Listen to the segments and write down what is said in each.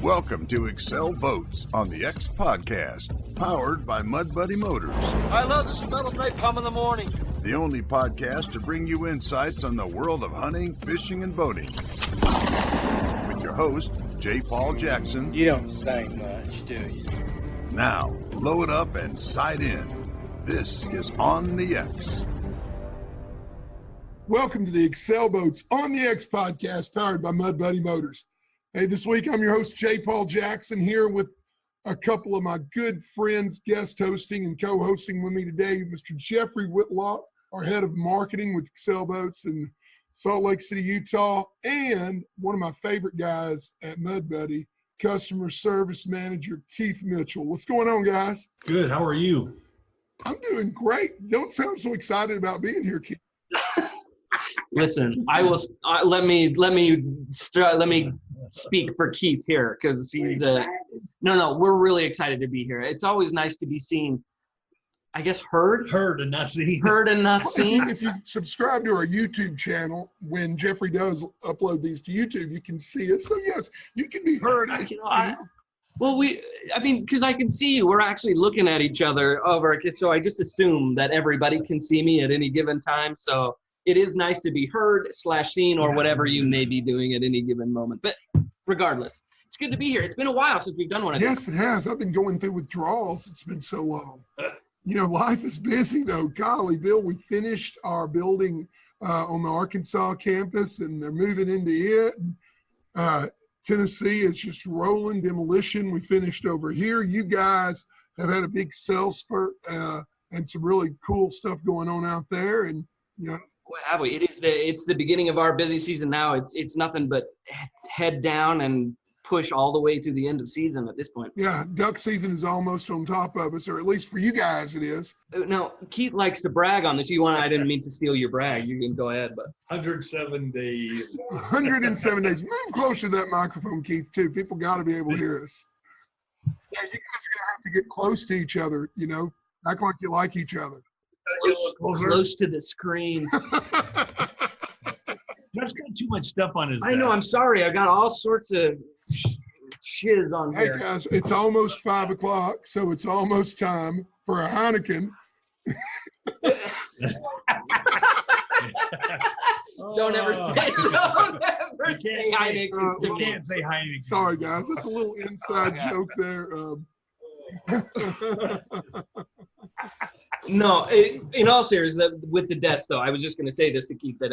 Welcome to Excel Boats on the X Podcast, powered by Mud Buddy Motors. I love the smell of napalm in the morning. The only podcast to bring you insights on the world of hunting, fishing, and boating. With your host, J. Paul Jackson. You don't say much, do you? Now, load up and sight in. This is On the X. Welcome to the Excel Boats on the X Podcast, powered by Mud Buddy Motors. Hey, this week I'm your host, J. Paul Jackson, here with a couple of my good friends guest hosting and co-hosting with me today, Mr. Jeffrey Whitlock, our head of marketing with Excel Boats in Salt Lake City, Utah, and one of my favorite guys at Mud Buddy, customer service manager Keith Mitchell. What's going on, guys? Good. How are you? I'm doing great. Don't sound so excited about being here, Keith. Listen, I will. Let me speak for Keith here because he's no. We're really excited to be here. It's always nice to be seen. I guess heard and not seen. Heard and not seen. If you subscribe to our YouTube channel, when Jeffrey does upload these to YouTube, you can see us. So yes, you can be heard. Because I can see you. We're actually looking at each other over. So I just assume that everybody can see me at any given time. So it is nice to be heard / seen or whatever you may be doing at any given moment. But regardless, it's good to be here. It's been a while since we've done one of these. Yes, it has. I've been going through withdrawals. It's been so long. You know, life is busy, though. Golly, Bill, we finished our building on the Arkansas campus, and they're moving into it. Tennessee is just rolling demolition. We finished over here. You guys have had a big sales spurt and some really cool stuff going on out there. And, you know, What have we? It's the beginning of our busy season now. It's nothing but head down and push all the way to the end of season at this point. Yeah, duck season is almost on top of us, or at least for you guys it is. Now, Keith likes to brag on this. I didn't mean to steal your brag. You can go ahead, but 107 days. 107 days. Move closer to that microphone, Keith, too. People got to be able to hear us. Yeah, you guys are going to have to get close to each other, you know, act like you like each other. Close to the screen. Jeff's got too much stuff on his desk. I know. I'm sorry. I got all sorts of shiz on Hey, here. guys, it's almost 5 o'clock, so it's almost time for a Heineken. Don't ever say Heineken. You can't say Heineken. Sorry, guys. That's a little inside joke there. No, in all seriousness, with the desk, though, I was just going to say this to Keith, that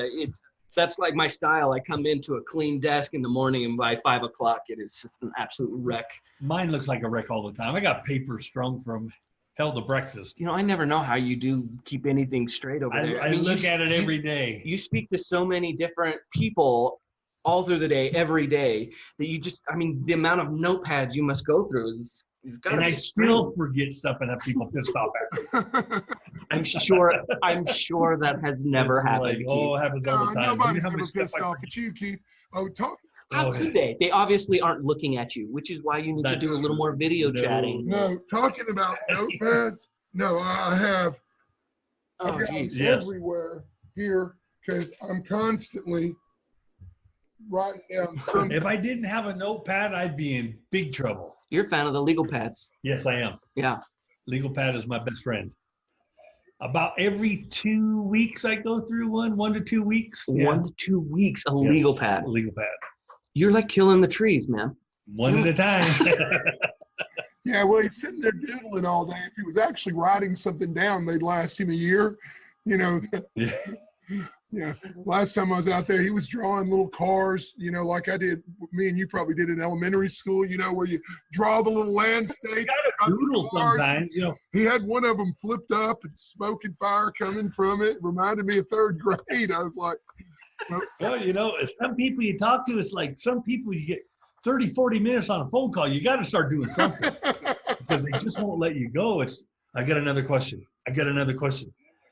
that's like my style. I come into a clean desk in the morning, and by 5 o'clock, it is just an absolute wreck. Mine looks like a wreck all the time. I got paper strung from hell to breakfast. You know, I never know how you do keep anything straight over there. I look at it every day. You speak to so many different people all through the day, every day, that you just, the amount of notepads you must go through is. And I still forget stuff and have people pissed off after. I'm sure that has never happened. It happens all the time. Nobody's ever pissed off at you, Keith. How could they? They obviously aren't looking at you, which is why you need to do a little more video chatting. No, talking about notepads. No, I have. I've got them everywhere here because I'm constantly writing down. If I didn't have a notepad, I'd be in big trouble. You're a fan of the legal pads. Yes, I am. Yeah. Legal pad is my best friend. About every 2 weeks, I go through 1 to 2 weeks. 1 to 2 weeks, legal pad. A legal pad. You're like killing the trees, man. One at a time. Yeah, well, he's sitting there doodling all day. If he was actually writing something down, they'd last him a year. You know. Yeah. Last time I was out there, he was drawing little cars, you know, like I did. Me and you probably did in elementary school, you know, where you draw the little landscape. You got to doodle sometimes, you know. He had one of them flipped up and smoke and fire coming from it. Reminded me of third grade. I was like, well, you know, some people you talk to, it's like some people you get 30, 40 minutes on a phone call. You got to start doing something because they just won't let you go. I got another question.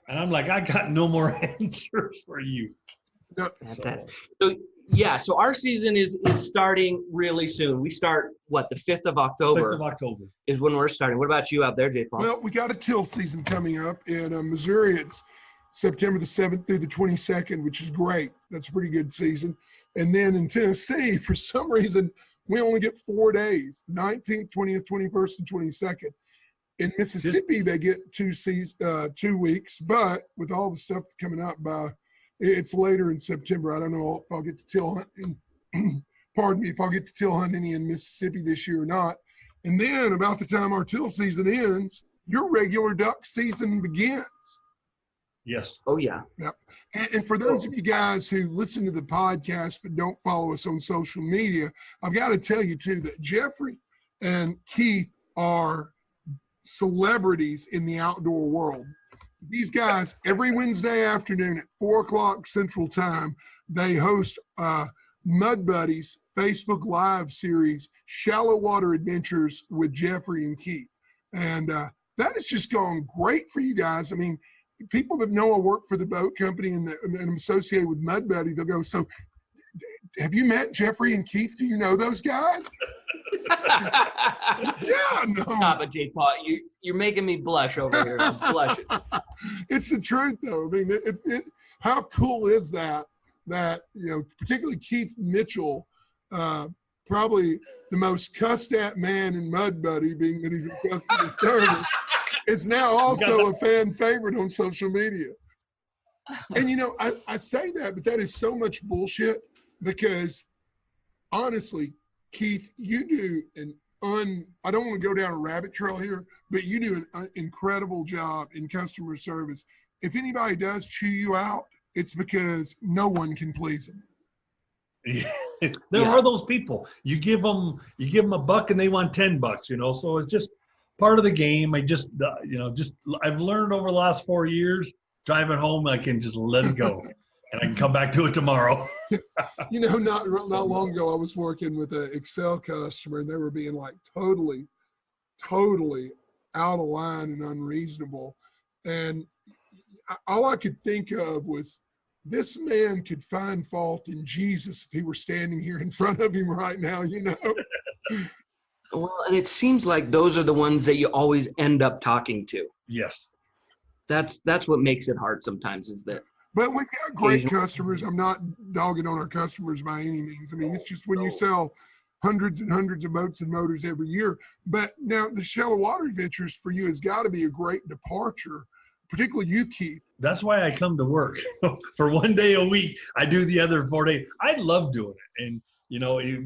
And I'm like, I got no more answers for you. No. So our season is starting really soon. We start, the 5th of October? 5th of October. Is when we're starting. What about you out there, J. Paul? Well, we got a till season coming up. In Missouri, it's September the 7th through the 22nd, which is great. That's a pretty good season. And then in Tennessee, for some reason, we only get 4 days, the 19th, 20th, 21st, and 22nd. In Mississippi, they get 2 weeks, but with all the stuff that's coming up it's later in September. I don't know if I'll get to teal hunt. Pardon me, if I'll get to teal hunt any in Mississippi this year or not. And then about the time our teal season ends, your regular duck season begins. Yes. Oh, yeah. Yep. And for those of you guys who listen to the podcast but don't follow us on social media, I've got to tell you, too, that Jeffrey and Keith are celebrities in the outdoor world. These guys, every Wednesday afternoon at 4 o'clock Central Time, they host Mud Buddies Facebook Live series, Shallow Water Adventures with Jeffrey and Keith. And that has just gone great for you guys. I mean, people that know I work for the boat company and I'm associated with Mud Buddy, they'll go, so have you met Jeffrey and Keith? Do you know those guys? Yeah, no. Stop it, J. Paul. You're making me blush over here. I'm blushing. It's the truth, though. I mean, how cool is that, particularly Keith Mitchell, probably the most cussed at man in Mud Buddy, being that he's in customer service, is now also a fan favorite on social media. And, I say that, but that is so much bullshit because, honestly, Keith, you do I don't want to go down a rabbit trail here, but you do an incredible job in customer service. If anybody does chew you out, it's because no one can please them. There are those people. You give them $1 and they want $10, so it's just part of the game. I just, I've learned over the last 4 years, driving home, I can just let it go and I can come back to it tomorrow. Not long ago, I was working with an Excel customer and they were being like totally out of line and unreasonable. And all I could think of was this man could find fault in Jesus if he were standing here in front of him right now, Well, and it seems like those are the ones that you always end up talking to. Yes. That's what makes it hard sometimes is that. But we've got great customers. I'm not dogging on our customers by any means. I mean, it's just when you sell hundreds and hundreds of boats and motors every year. But now the Shallow Water Adventures for you has got to be a great departure, particularly you, Keith. That's why I come to work. For 1 day a week, I do the other 4 days. I love doing it. And,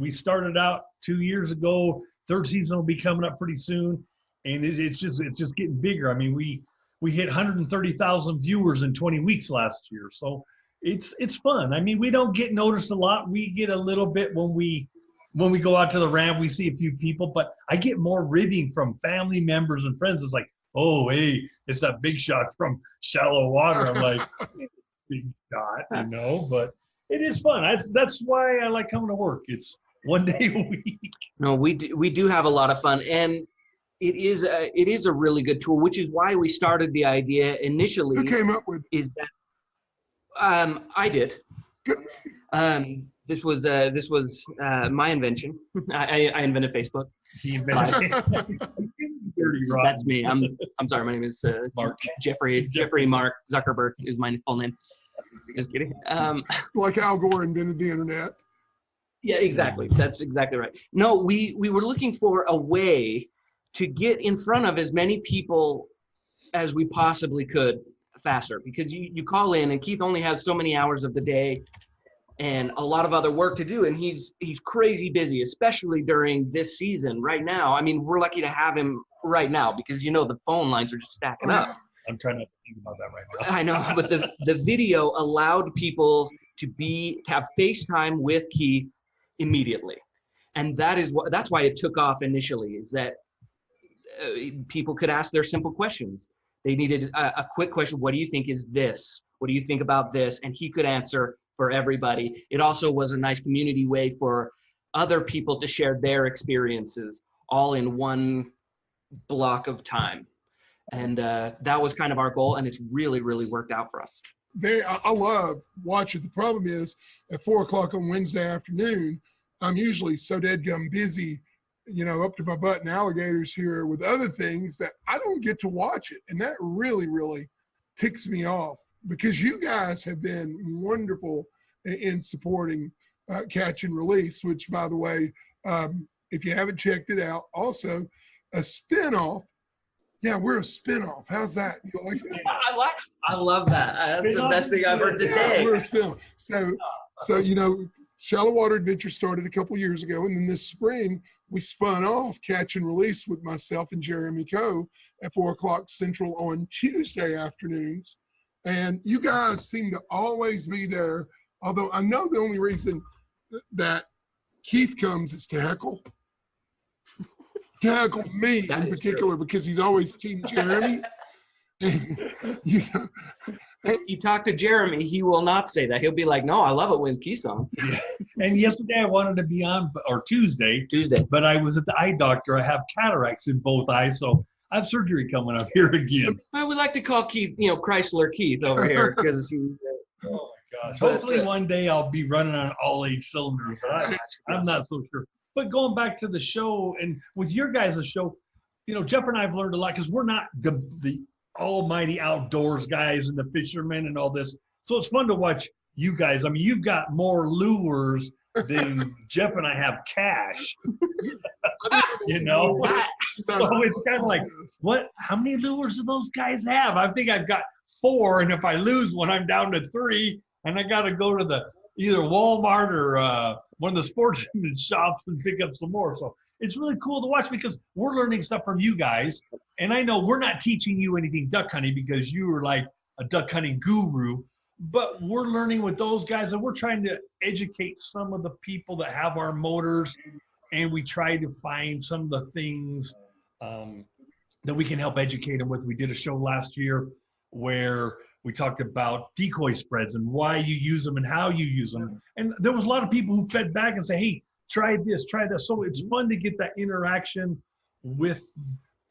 we started out 2 years ago. Third season will be coming up pretty soon. And it's just getting bigger. I mean, we hit 130,000 viewers in 20 weeks last year. So it's fun. I mean, we don't get noticed a lot. We get a little bit when we go out to the ramp, we see a few people, but I get more ribbing from family members and friends. It's like, oh, hey, it's that big shot from Shallow Water. I'm like, big shot, but it is fun. That's why I like coming to work. It's 1 day a week. No, we do have a lot of fun. And it is a really good tool, which is why we started the idea initially. Who came up with? Is that I did. Good. This was my invention. I invented Facebook. He invented That's me. I'm sorry. My name is Mark. Jeffrey Mark Zuckerberg is my full name. Just kidding. Like Al Gore invented the internet. Yeah, exactly. That's exactly right. No, we were looking for a way to get in front of as many people as we possibly could faster, because you call in and Keith only has so many hours of the day and a lot of other work to do, and he's crazy busy, especially during this season right now. I mean, we're lucky to have him right now because the phone lines are just stacking up. I'm trying not to think about that right now. I know, but the video allowed people to have FaceTime with Keith immediately, and that's why it took off initially, is that people could ask their simple questions. They needed a quick question. What do you think is this? What do you think about this? And he could answer for everybody. It also was a nice community way for other people to share their experiences all in one block of time. And that was kind of our goal, and it's really, really worked out for us. I love watching. The problem is at 4 o'clock on Wednesday afternoon, I'm usually so deadgum busy, up to my butt in alligators here with other things that I don't get to watch it. And that really, really ticks me off, because you guys have been wonderful in supporting Catch and Release, which, by the way, if you haven't checked it out. Also, a spinoff. Yeah, we're a spinoff. How's that? You like that? I love that. That's the best thing I've heard today. Yeah, we're a spinoff. So you know, Shallow Water Adventure started a couple years ago, and then this spring we spun off Catch and Release with myself and Jeremy Coe at 4:00 Central on Tuesday afternoons. And you guys seem to always be there. Although I know the only reason that Keith comes is to heckle. To heckle me in particular, because he's always Team Jeremy. You know, You talk to Jeremy, he will not say that. He'll be like, "No, I love it when Keith's on." Yeah. And yesterday I wanted to be on, or Tuesday, but I was at the eye doctor. I have cataracts in both eyes, so I have surgery coming up here again. I would like to call Keith, Chrysler Keith over here, because he. Oh my gosh! Hopefully one day I'll be running on all 8 cylinders, but I'm not so sure. But going back to the show, and with your guys' show, Jeff and I have learned a lot, because we're not the almighty outdoors guys and the fishermen and all this. So it's fun to watch you guys. I mean, you've got more lures than Jeff and I have cash. So it's kind of like, how many lures do those guys have? I think I've got 4, and if I lose one, I'm down to 3, and I got to go to either Walmart or one of the sportsman shops and pick up some more. So it's really cool to watch, because we're learning stuff from you guys. And I know we're not teaching you anything duck hunting, because you were like a duck hunting guru, but we're learning with those guys, and we're trying to educate some of the people that have our motors, and we try to find some of the things that we can help educate them with. We did a show last year where we talked about decoy spreads and why you use them and how you use them. And there was a lot of people who fed back and say, hey, try this, try that. So it's fun to get that interaction with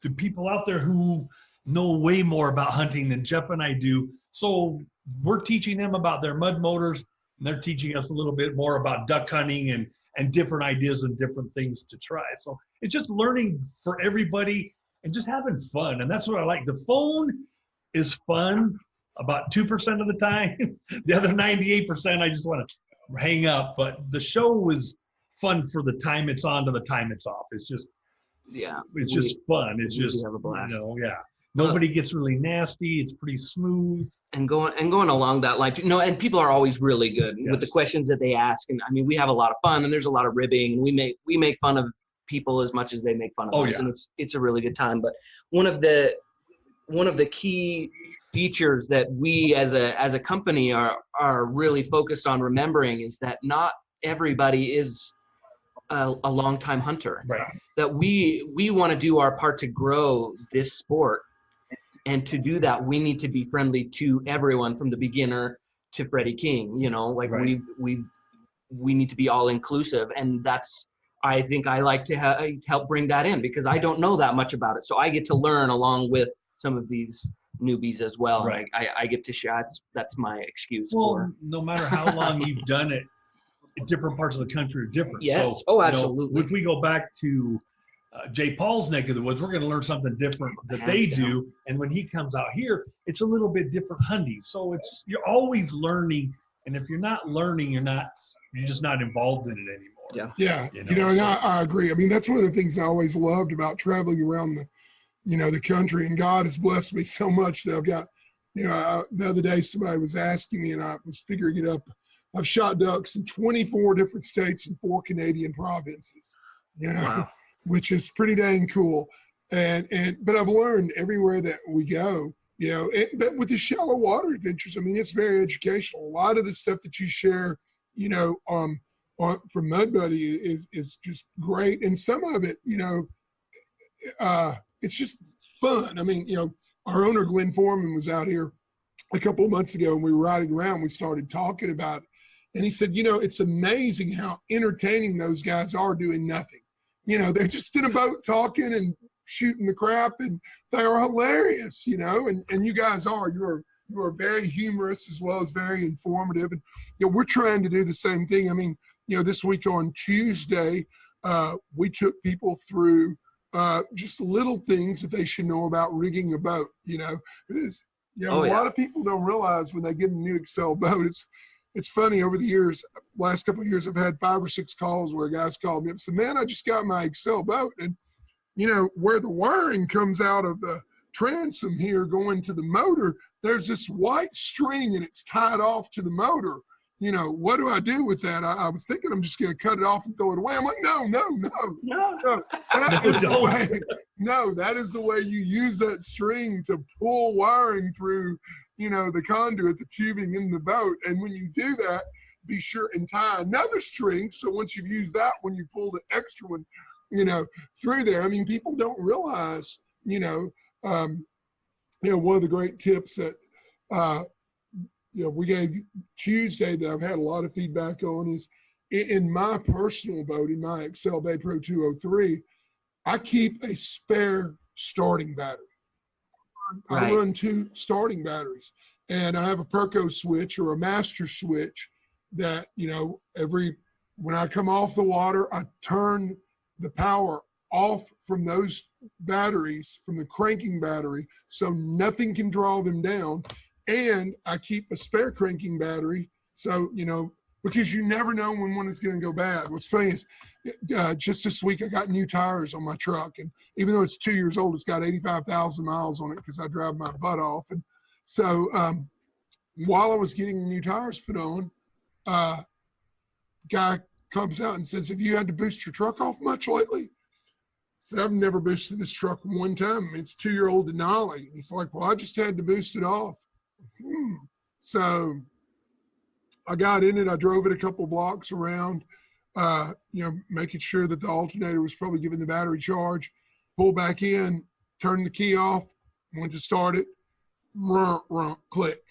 the people out there who know way more about hunting than Jeff and I do. So we're teaching them about their mud motors, and they're teaching us a little bit more about duck hunting and different ideas and different things to try. So it's just learning for everybody and just having fun. And that's what I like. The phone is fun about 2% of the time. The other 98%, I just want to hang up. But the show is fun for the time it's on to the time it's off. It's just, it's just fun. It's just, have a blast. Nobody gets really nasty. It's pretty smooth. And going along that line, and people are always really good with the questions that they ask. And I mean, we have a lot of fun, and there's a lot of ribbing. We make fun of people as much as they make fun of us, and it's a really good time. But one of the key features that we as a company are really focused on remembering is that not everybody is a longtime hunter. Right. That we want to do our part to grow this sport. And to do that, we need to be friendly to everyone, from the beginner to Freddie King. We need to be all inclusive, and I think I like to help bring that in, because I don't know that much about it, so I get to learn along with some of these newbies as well. Right. I get to share. That's my excuse. No matter how long you've done it, different parts of the country are different. Yes. So, absolutely. If we go back to Jay Paul's neck of the woods, we're going to learn something different that they do. And when he comes out here, it's a little bit different hunting. So you're always learning. And if you're not learning, you're just not involved in it anymore. Yeah. And I agree. I mean, that's one of the things I always loved about traveling around the country. And God has blessed me so much that I've got, the other day somebody was asking me, and I was figuring it up. I've shot ducks in 24 different states and 4 Canadian provinces. Wow. Which is pretty dang cool. But I've learned everywhere that we go, but with the Shallow Water Adventures, I mean, it's very educational. A lot of the stuff that you share, from Mud Buddy is just great. And some of it, it's just fun. I mean, our owner, Glenn Foreman, was out here a couple of months ago, and we were riding around. We started talking about it. And he said, it's amazing how entertaining those guys are doing nothing. They're just in a boat talking and shooting the crap, and they are hilarious, and you guys are. You are very humorous as well as very informative. And, we're trying to do the same thing. I mean, this week on Tuesday, we took people through just little things that they should know about rigging a boat, a lot of people don't realize when they get a new Excel boat, it's funny, over the years, last couple of years, I've had 5 or 6 calls where guys called me up and said, man, I just got my Excel boat. And, where the wiring comes out of the transom here going to the motor, there's this white string and it's tied off to the motor. What do I do with that? I was thinking I'm just going to cut it off and throw it away. I'm like, no. That is the way you use that string to pull wiring through, the conduit, the tubing in the boat. And when you do that, be sure and tie another string. So once you've used that one, you pull the extra one, through there. I mean, people don't realize, one of the great tips that, we gave Tuesday that I've had a lot of feedback on is in my personal boat, in my Excel Bay Pro 203, I keep a spare starting battery. I run 2 starting batteries, and I have a Perco switch or a master switch that, when I come off the water, I turn the power off from those batteries, from the cranking battery, so nothing can draw them down. And I keep a spare cranking battery. So, because you never know when one is going to go bad. What's funny is just this week, I got new tires on my truck. And even though it's 2 years old, it's got 85,000 miles on it because I drive my butt off. And so while I was getting the new tires put on, guy comes out and says, have you had to boost your truck off much lately? I said, I've never boosted this truck one time. I mean, it's 2-year-old Denali. He's like, well, I just had to boost it off. So I got in it. I drove it a couple blocks around, making sure that the alternator was probably giving the battery charge. Pulled back in, turned the key off, went to start it. Click.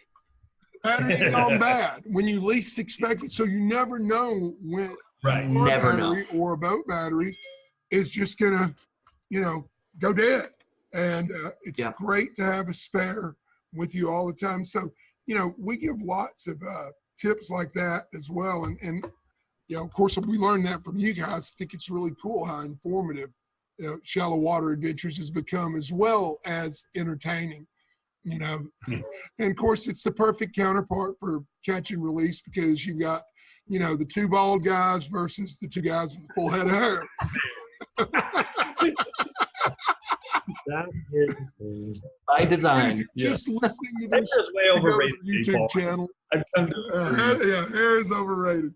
Battery had gone bad when you least expect it. So you never know when battery or a boat battery is just gonna, go dead. And it's great to have a spare with you all the time. So, we give lots of tips like that as well. And of course, we learned that from you guys. I think it's really cool how informative Shallow Water Adventures has become, as well as entertaining, And of course, it's the perfect counterpart for Catch and Release, because you've got, the 2 bald guys versus the 2 guys with a full head of hair. That is by design. Just listening to this way overrated, YouTube channel. Hair is overrated.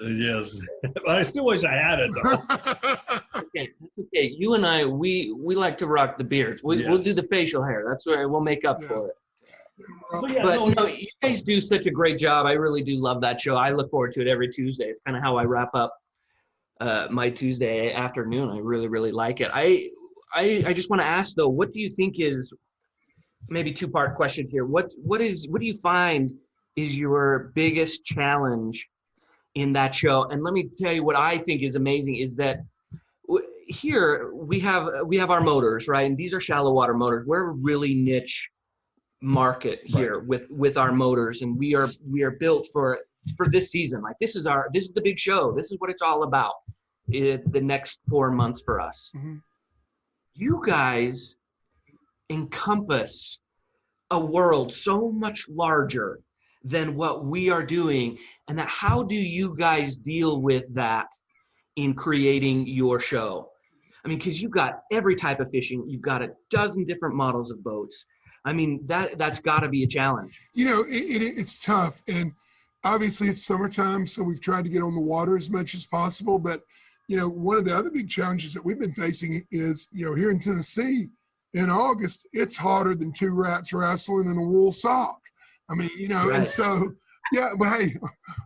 Yes, but I still wish I had it though. Okay, that's okay. You and I, we like to rock the beards. We'll do the facial hair. That's where we'll make up for it. But you guys do such a great job. I really do love that show. I look forward to it every Tuesday. It's kind of how I wrap up my Tuesday afternoon. I really, really like it. I just want to ask though, what do you think is, maybe 2-part question here. What do you find is your biggest challenge in that show? And let me tell you what I think is amazing is that here we have our motors, right? And these are shallow water motors. We're a really niche market here with our motors, and we are built for this season. Like this is the big show. This is what it's all about. The next 4 months for us. Mm-hmm. You guys encompass a world so much larger than what we are doing. And that, how do you guys deal with that in creating your show? I mean, because you've got every type of fishing. You've got a dozen different models of boats. I mean, that's got to be a challenge. It's tough. And obviously it's summertime, so we've tried to get on the water as much as possible. But, one of the other big challenges that we've been facing is, here in Tennessee in August, it's hotter than 2 rats wrestling in a wool sock. I mean, and so, but hey,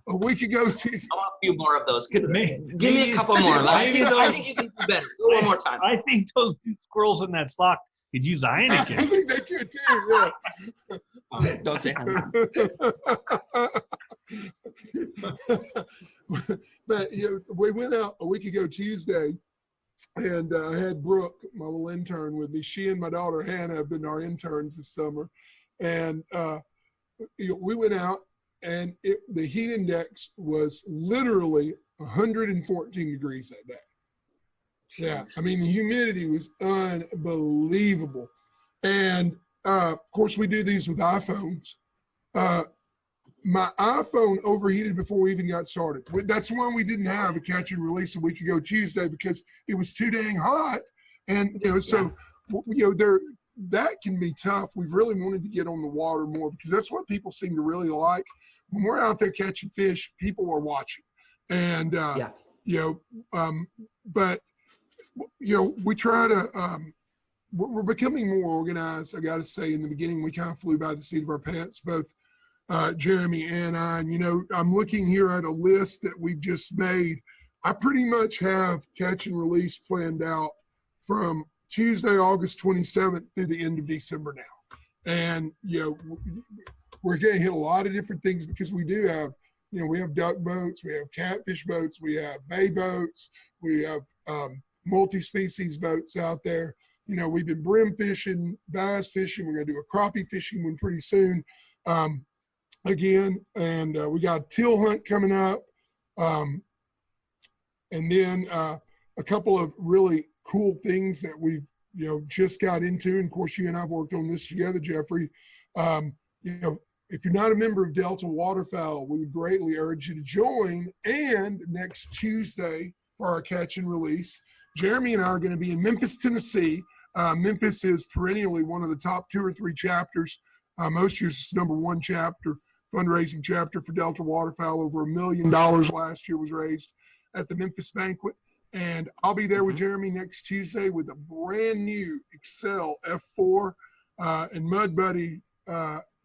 a week ago, I want a few more of those. Give me a couple more. I think you can do better. Do one more time. I think those 2 squirrels in that sock could use a Heineken. I think they could too, yeah. Don't say Heineken. But we went out a week ago Tuesday, and I had Brooke, my little intern, with me. She and my daughter Hannah have been our interns this summer, and we went out, and the heat index was literally 114 degrees that day. Yeah, I mean, the humidity was unbelievable. And of course, we do these with iPhones. my iPhone overheated before we even got started. That's why we didn't have a catch and release a week ago Tuesday, because it was too dang hot. And, that can be tough. We've really wanted to get on the water more, because that's what people seem to really like. When we're out there catching fish, people are watching. And, but, we try to, we're becoming more organized. I got to say, in the beginning, we kind of flew by the seat of our pants, both Jeremy and I. And, I'm looking here at a list that we've just made. I pretty much have catch and release planned out from Tuesday, August 27th through the end of December now. And, we're going to hit a lot of different things, because we do have, we have duck boats, we have catfish boats, we have bay boats, we have multi-species boats out there. We've been brim fishing, bass fishing. We're going to do a crappie fishing one pretty soon again. And we got a teal hunt coming up. And then a couple of really cool things that we've, just got into. And of course, you and I've worked on this together, Jeffrey. If you're not a member of Delta Waterfowl, we would greatly urge you to join. And next Tuesday for our catch and release, Jeremy and I are going to be in Memphis, Tennessee. Memphis is perennially one of the top 2 or 3 chapters. Most years it's #1 chapter, fundraising chapter for Delta Waterfowl. Over $1 million last year was raised at the Memphis banquet. And I'll be there with Jeremy next Tuesday with a brand new Excel F4 and Mud Buddy.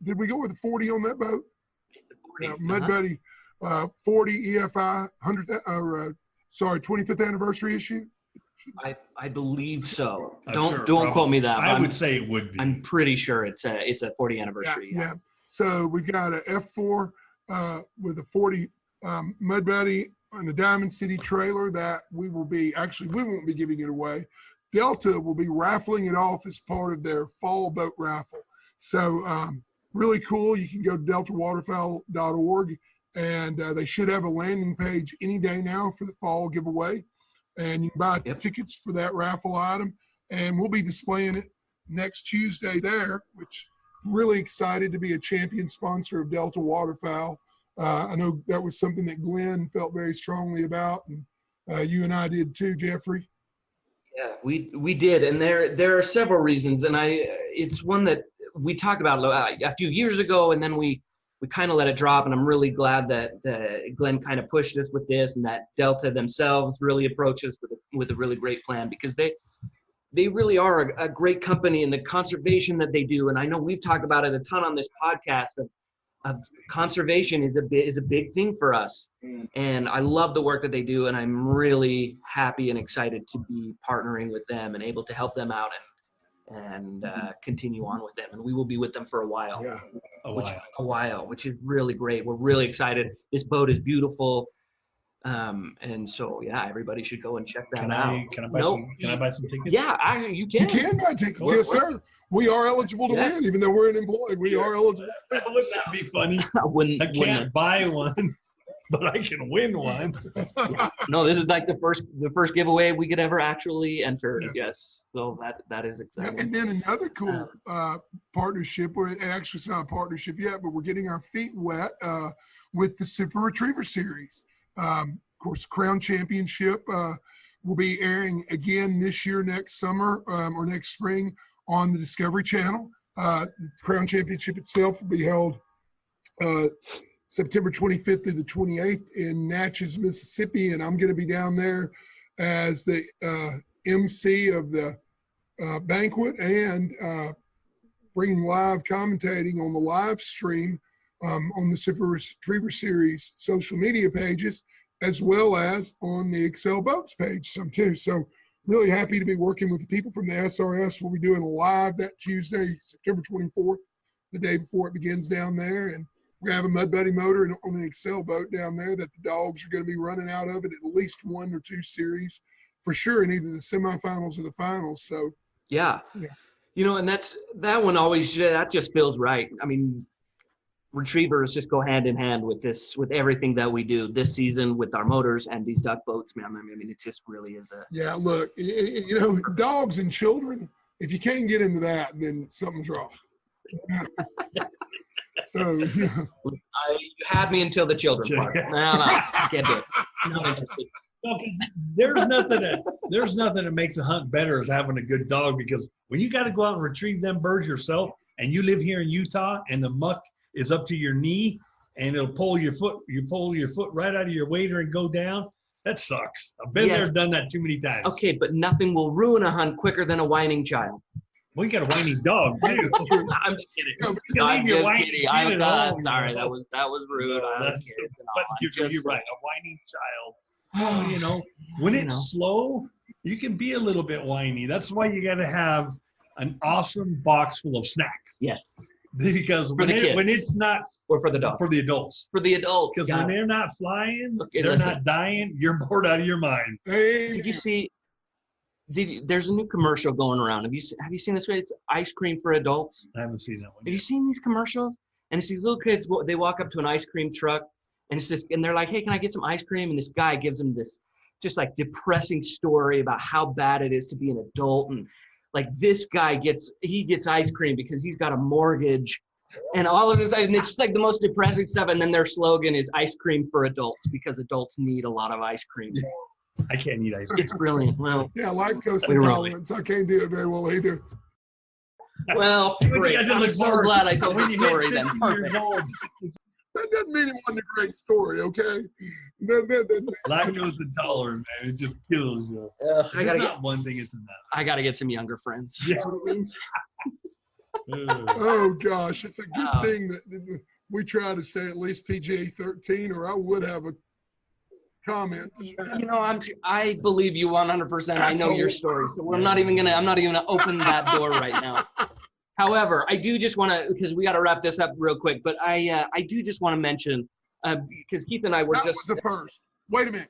Did we go with the 40 on that boat? Mud Buddy 40 EFI 25th anniversary issue. I believe so. Sure, don't quote me that. I would say it would be. I'm pretty sure it's a 40 anniversary. Yeah. So we've got a F4 with a 40 Mud Buddy and a Diamond City trailer that we won't be giving it away. Delta will be raffling it off as part of their fall boat raffle. So really cool. You can go to deltawaterfowl.org, and they should have a landing page any day now for the fall giveaway. And you can buy tickets for that raffle item. And we'll be displaying it next Tuesday there, which really excited to be a champion sponsor of Delta Waterfowl. I know that was something that Glenn felt very strongly about, and you and I did too, Jeffrey. Yeah, we did, and there are several reasons, and it's one that we talked about a few years ago, and then we kind of let it drop, and I'm really glad that Glenn kind of pushed us with this, and that Delta themselves really approached us with a really great plan, because they really are a great company in the conservation that they do. And I know we've talked about it a ton on this podcast of conservation is a big thing for us. And I love the work that they do. And I'm really happy and excited to be partnering with them and able to help them out and continue on with them. And we will be with them for a while. Yeah. A while, which is really great. We're really excited. This boat is beautiful. And so, everybody should go and check that out. Can I buy some tickets? Yeah, you can. You can buy tickets, yes, sir. We are eligible to win, even though we're an employee. We are eligible. Wouldn't that be funny? I can't buy one, but I can win one. No, this is like the first giveaway we could ever actually enter. Yes, so that is exciting. And then another cool partnership, or actually it's not a partnership yet, but we're getting our feet wet with the Super Retriever Series. Of course, Crown Championship will be airing again this year, next summer or next spring on the Discovery Channel. The Crown Championship itself will be held September 25th through the 28th in Natchez, Mississippi, and I'm going to be down there as the MC of the banquet and bringing live commentating on the live stream on the Super Retriever Series social media pages, as well as on the Excel Boats page too. So really happy to be working with the people from the SRS. We'll be doing a live that Tuesday, September 24th, the day before it begins down there. And we're going to have a Mud Buddy motor on an Excel boat down there that the dogs are going to be running out of it at least 1 or 2 series for sure in either the semifinals or the finals. So yeah. And that one always, that just feels right. I mean, retrievers just go hand in hand with everything that we do this season with our motors and these duck boats, man. I mean, it just really is look, dogs and children, if you can't get into that, then something's wrong. So, yeah. You had me until the children part. No, can't do it. Not interested. No, 'cause there's nothing that makes a hunt better as having a good dog, because when you got to go out and retrieve them birds yourself, and you live here in Utah and the muck is up to your knee and it'll pull your foot right out of your wader and go down, that sucks. I've been there, done that too many times. Okay, but nothing will ruin a hunt quicker than a whining child. Well, you got a whining dog too. I'm just kidding. No, I'm just kidding. I'm sorry. That was rude. But you're right. A whining child. You know, when it's slow, you can be a little bit whiny. That's why you got to have an awesome box full of snack. Yes. Because when it's not, or for the dog, for the adults. For the adults. Because when they're not flying, they're not dying, you're bored out of your mind. Did you see? There's a new commercial going around. Have you seen this? It's ice cream for adults. I haven't seen that one. Have you seen these commercials? And it's these little kids. They walk up to an ice cream truck, and and they're like, "Hey, can I get some ice cream?" And this guy gives them this just like depressing story about how bad it is to be an adult, and like this guy gets ice cream because he's got a mortgage, and all of this. And it's just like the most depressing stuff. And then their slogan is "Ice cream for adults" because adults need a lot of ice cream. I can't eat ice cream. It's brilliant. Well, yeah, lactose intolerance. I can't do it very well either. Well, great. I'm so glad I told the story then. Perfect. That doesn't mean it wasn't a great story, okay? Lactose intolerant, man. It just kills you. It's not one thing, it's another. I got to get some younger friends. That's what it means. Oh, gosh. It's a good thing that we try to stay at least PGA-13, or I would have a comment. You know, I believe you 100%. I know your story, so I'm not even gonna open that door right now. However, I do just want to, because we got to wrap this up real quick, but I do just want to mention, because Keith and I were that was the first. Wait a minute.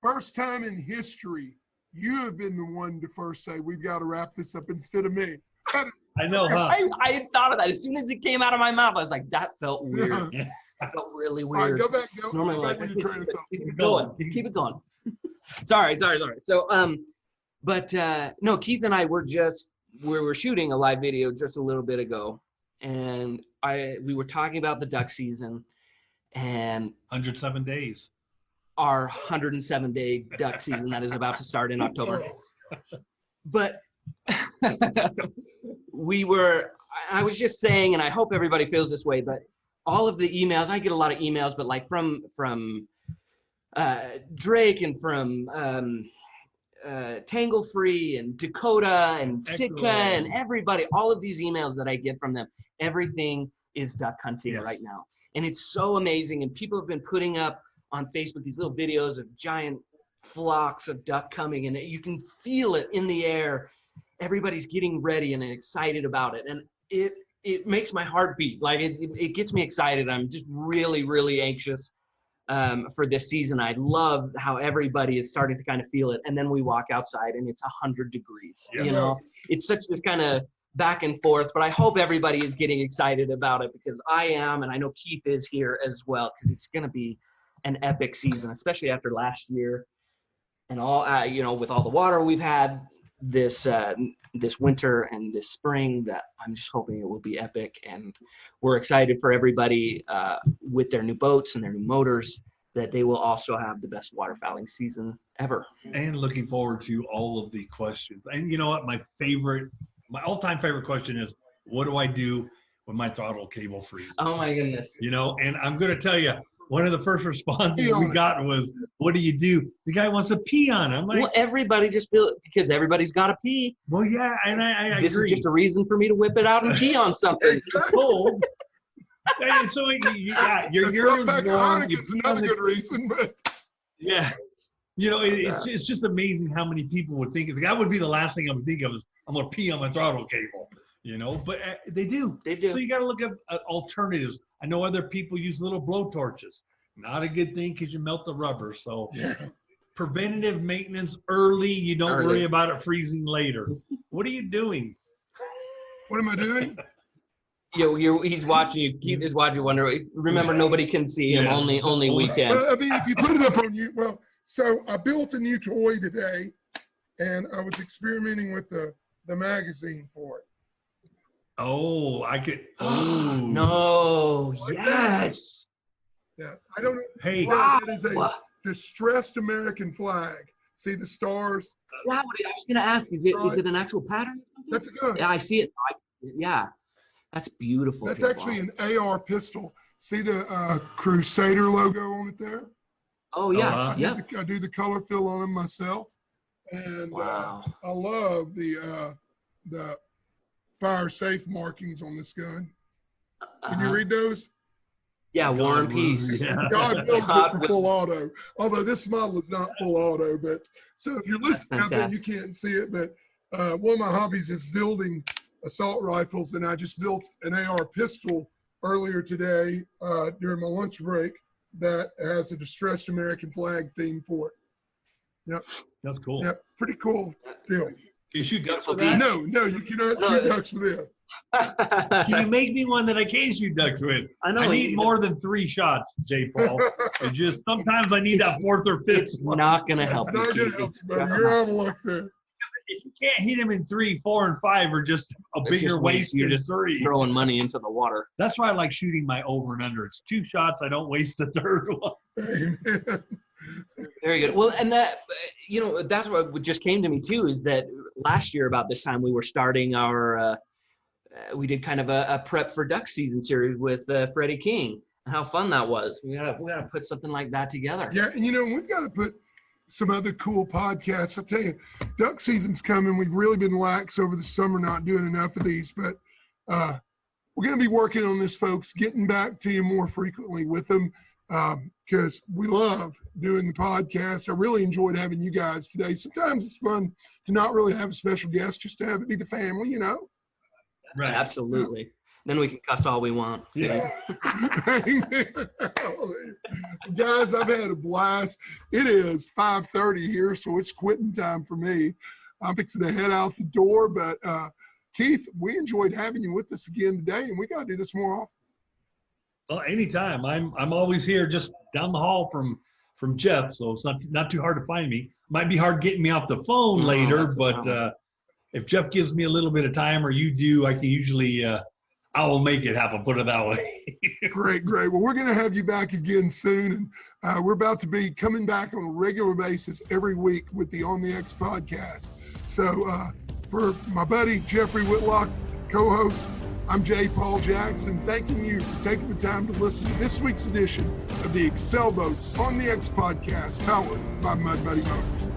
First time in history, you have been the one to first say we've got to wrap this up instead of me. I know, huh? I had thought of that as soon as it came out of my mouth. I was like, that felt weird. Yeah. That felt really weird. All right, go back to your train of thought. Keep it going. Sorry. So, no, Keith and I were shooting a live video just a little bit ago, and we were talking about the duck season and 107 days. Our 107-day duck season that is about to start in October. But I was just saying, and I hope everybody feels this way, but all of the emails, I get a lot of emails, but like from Drake and from Tangle Free and Dakota and Sitka and everybody, all of these emails that I get from them, everything is duck hunting right now. And it's so amazing. And people have been putting up on Facebook these little videos of giant flocks of duck coming, and you can feel it in the air. Everybody's getting ready and excited about it. And it makes my heart beat. Like it gets me excited. I'm just really, really anxious for this season. I love how everybody is starting to kind of feel it. And then we walk outside and it's 100 degrees, you know, it's such this kind of back and forth, but I hope everybody is getting excited about it, because I am, and I know Keith is here as well, because it's going to be an epic season, especially after last year and all, you know, with all the water we've had this winter and this spring, that I'm just hoping it will be epic. And we're excited for everybody with their new boats and their new motors, that they will also have the best waterfowling season ever. And looking forward to all of the questions. And you know what? My all-time favorite question is, what do I do when my throttle cable freezes? Oh my goodness. You know, and I'm going to tell you, one of the first responses we got was, what do you do? The guy wants to pee on it. I'm like, well, everybody just feel it, because everybody's got to pee. Well, yeah, and I this agree. Is just a reason for me to whip it out and pee on something. It's cold. And so, your urine is warm. It's another good reason, but. Yeah. You know, it's just amazing how many people would think. That would be the last thing I would think of, is I'm going to pee on my throttle cable. You know, but they do. They do. So you got to look at alternatives. I know other people use little blow torches. Not a good thing, because you melt the rubber. So preventative maintenance early. You don't worry about it freezing later. What are you doing? What am I doing? He's watching you. Keith is watching you. Remember, nobody can see him. Only we can. Well, I mean, if you put it up on you, so I built a new toy today, and I was experimenting with the magazine for it. Oh, I could. Oh No, yes. Yeah, I don't know. Hey. Yeah, that is a distressed American flag. See the stars? Yeah, I was gonna ask, is it an actual pattern? That's a gun. Yeah, I see it. Yeah, that's beautiful. That's actually an AR pistol. See the Crusader logo on it there? Oh yeah, Uh-huh. I do the color fill on them myself, and Wow. I love the fire safe markings on this gun. Can you read those? Yeah, War and God Peace. willing, yeah. God builds God it for will- full auto. Although this model is not full auto, but so if you're listening out there, you fantastic. can't see it. But one of my hobbies is building assault rifles, and I just built an AR pistol earlier today during my lunch break that has a distressed American flag theme for it. Yep, That's cool. yep, pretty cool deal. Can you shoot ducks with Beautiful that? No, you cannot No. shoot ducks with this. Can you make me one that I can shoot ducks with? I know. I need more than 3 shots, J. Paul. It just sometimes I need that 4th or 5th. It's not gonna help It's you. not gonna Keith. help It's you, buddy. just You're not. out of luck there. If you can't hit him in 3, 4, and 5, or just a It's bigger just waste you're than just 3. throwing money into the water. That's why I like shooting my over and under. It's 2 shots. I don't waste the 3rd one. Amen. Very good. Well, and that, that's what just came to me too, is that last year about this time we were starting our, we did kind of a prep for duck season series with Freddie King. How fun that was. We gotta put something like that together. Yeah, and we've got to put some other cool podcasts. I'll tell you, duck season's coming. We've really been lax over the summer, not doing enough of these, but we're going to be working on this, folks, getting back to you more frequently with them because we love doing the podcast. I really enjoyed having you guys today. Sometimes it's fun to not really have a special guest, just to have it be the family, Right. Absolutely. Then we can cuss all we want. Yeah. Guys, I've had a blast. It is 5:30 here, so it's quitting time for me. I'm fixing to head out the door, but Keith, we enjoyed having you with us again today, and we got to do this more often. Well, anytime. I'm always here, just down the hall from Jeff, so it's not too hard to find me. Might be hard getting me off the phone No, later, that's but fine. if Jeff gives me a little bit of time, or you do, I can usually I will make it happen. Put it that way. Great. Well, we're going to have you back again soon, and we're about to be coming back on a regular basis every week with the On the X podcast. So for my buddy Jeffrey Whitlock, co-host, I'm J. Paul Jackson, thanking you for taking the time to listen to this week's edition of the Excel Boats On the X podcast, powered by Mud Buddy Motors.